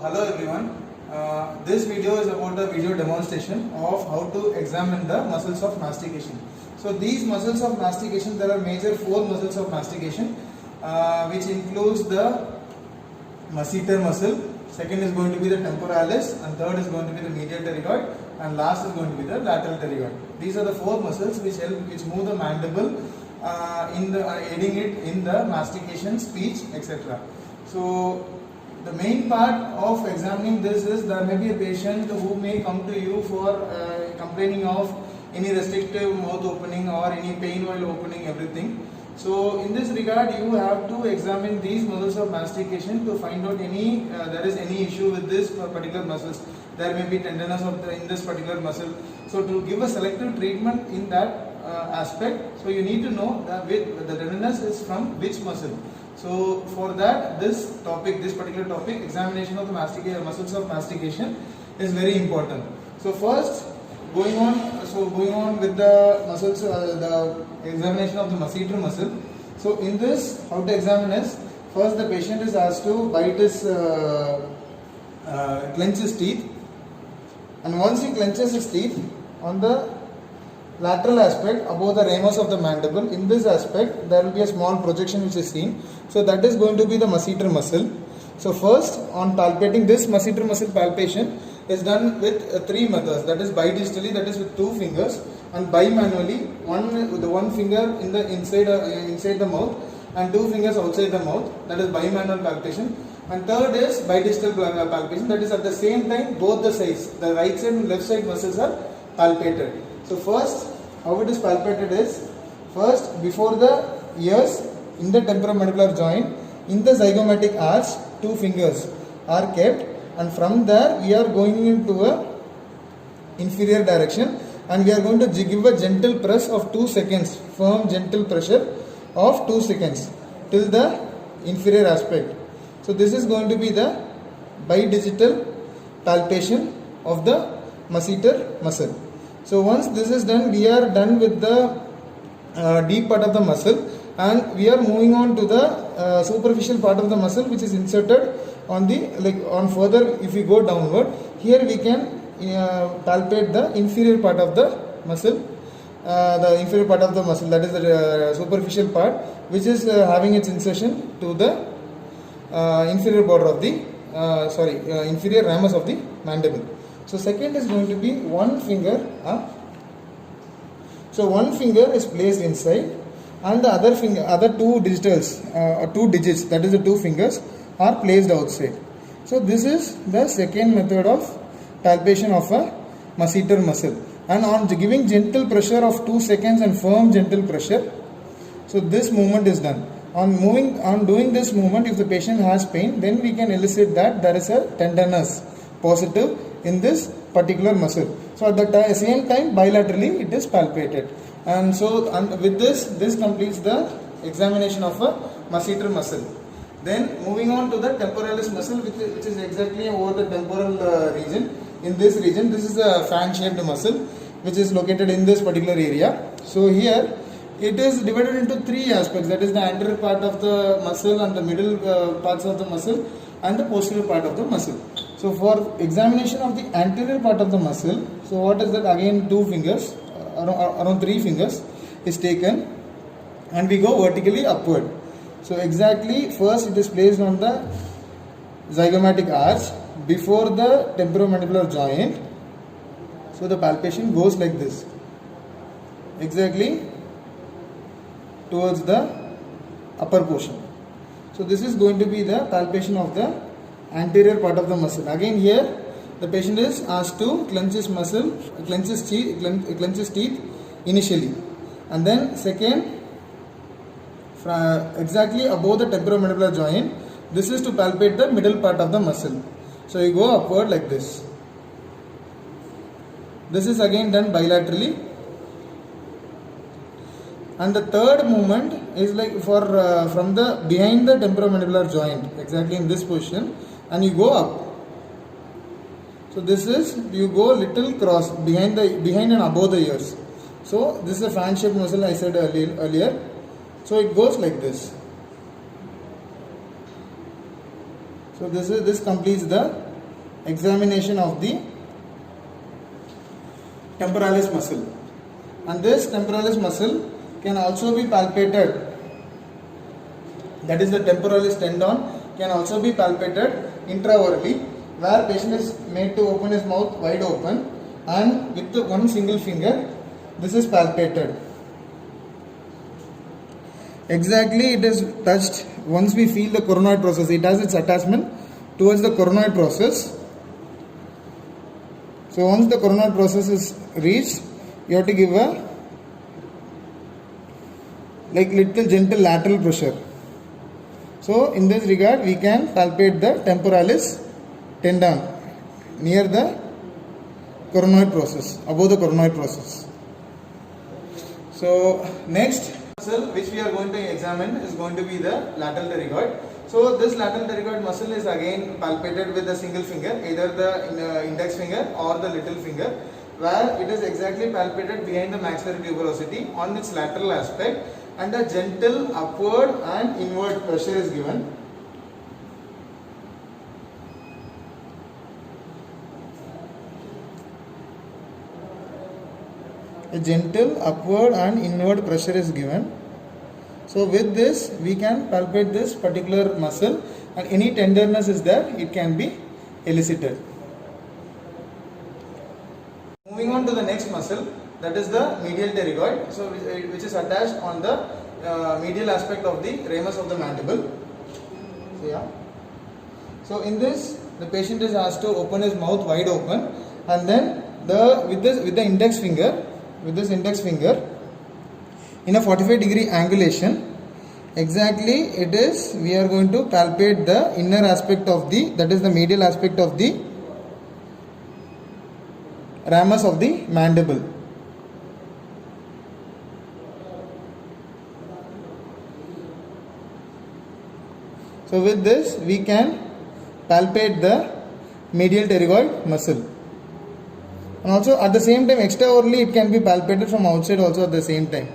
hello everyone. This video is about a video demonstration of how to examine the muscles of mastication. So these muscles of mastication, there are major 4 muscles of mastication, which includes the masseter muscle. Second is going to be the temporalis, and third is going to be the medial pterygoid, and last is going to be the lateral pterygoid. These are the 4 muscles which move the mandible, aiding it in the mastication, speech, etc. So the main part of examining this is there may be a patient who may come to you for complaining of any restrictive mouth opening or any pain while opening everything. So in this regard, you have to examine these muscles of mastication to find out there is any issue with this particular muscles. There may be tenderness in this particular muscle. So to give a selective treatment in that aspect, so you need to know that the tenderness is from which muscle. So for that, this particular topic, examination of the muscles of mastication, is very important. So first, going on with the muscles, the examination of the masseter muscle. So in this, how to examine is, first the patient is asked to bite his, clench his teeth, and once he clenches his teeth on the lateral aspect above the ramus of the mandible, in this aspect there will be a small projection which is seen. So that is going to be the masseter muscle. So first, on palpating this masseter muscle, palpation is done with 3 methods, that is bidistally, that is with 2 fingers, and bimanually, with the 1 finger in the inside the mouth and 2 fingers outside the mouth, that is bimanual palpation. And third is bidistal palpation, that is at the same time both the sides, the right side and left side muscles are palpated. So first, how it is palpated is, first before the ears, in the temporomandibular joint, in the zygomatic arch, 2 fingers are kept, and from there we are going into a inferior direction, and we are going to give a gentle press of 2 seconds, firm gentle pressure of 2 seconds till the inferior aspect. So this is going to be the bidigital palpation of the masseter muscle. So once this is done, we are done with the deep part of the muscle, and we are moving on to the superficial part of the muscle, which is inserted on the further. If we go downward, here we can palpate the inferior part of the muscle, that is the superficial part, which is having its insertion to the inferior border of the inferior ramus of the mandible. So second is going to be 1 finger up. So 1 finger is placed inside, and the other 2 digits, that is the 2 fingers, are placed outside. So this is the second method of palpation of a masseter muscle. And on giving gentle pressure of 2 seconds and firm gentle pressure, so this movement is done. On doing this movement, if the patient has pain, then we can elicit that there is a tenderness positive in this particular muscle. So at the same time, bilaterally it is palpated. And so with this completes the examination of a masseter muscle. Then moving on to the temporalis muscle, which is exactly over the temporal region. In this region, this is a fan-shaped muscle which is located in this particular area. So here it is divided into 3 aspects, that is the anterior part of the muscle and the middle parts of the muscle and the posterior part of the muscle. So for examination of the anterior part of the muscle, so what is that? Again 2 fingers, around 3 fingers is taken, and we go vertically upward. So exactly first it is placed on the zygomatic arch before the temporomandibular joint. So the palpation goes like this, exactly towards the upper portion. So this is going to be the palpation of the anterior part of the muscle. Again here the patient is asked to clench his teeth initially, and then second, exactly above the temporomandibular joint, this is to palpate the middle part of the muscle. So you go upward like this. This is again done bilaterally. And the third movement is like from the behind the temporomandibular joint, exactly in this position, and you go up. So this is, you go little cross behind and above the ears. So this is a fan-shaped muscle I said earlier. So it goes like this. So this completes the examination of the temporalis muscle, and this temporalis muscle can also be palpated, that is the temporalis tendon can also be palpated intraorally, where patient is made to open his mouth wide open and with one single finger this is palpated. Exactly, it is touched once we feel the coronoid process. It has its attachment towards the coronoid process. So once the coronoid process is reached, you have to give a little gentle lateral pressure. So in this regard, we can palpate the temporalis tendon near the coronoid process, above the coronoid process. So next muscle which we are going to examine is going to be the lateral pterygoid. So this lateral pterygoid muscle is again palpated with a single finger, either the index finger or the little finger, where it is exactly palpated behind the maxillary tuberosity on its lateral aspect, and a gentle upward and inward pressure is given. A gentle upward and inward pressure is given. So with this we can palpate this particular muscle, and any tenderness is there, it can be elicited. Moving on to the next muscle, that is the medial pterygoid, so which is attached on the medial aspect of the ramus of the mandible. So in this, the patient is asked to open his mouth wide open, and then with the index finger, with this index finger in a 45-degree angulation, exactly it is, we are going to palpate the inner aspect of the, that is the medial aspect of the ramus of the mandible. So with this we can palpate the medial pterygoid muscle. And also at the same time, extraorally it can be palpated from outside also at the same time.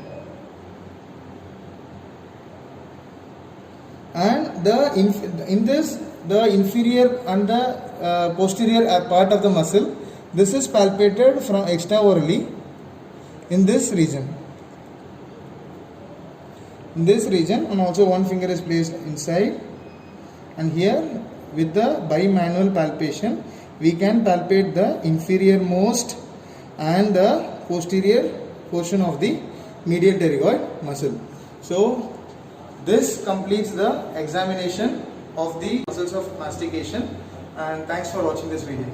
And in this, the inferior and the posterior part of the muscle, this is palpated from extraorally in this region. In this region, and also one finger is placed inside, and here with the bimanual palpation we can palpate the inferior most and the posterior portion of the medial pterygoid muscle. So this completes the examination of the muscles of mastication, and thanks for watching this video.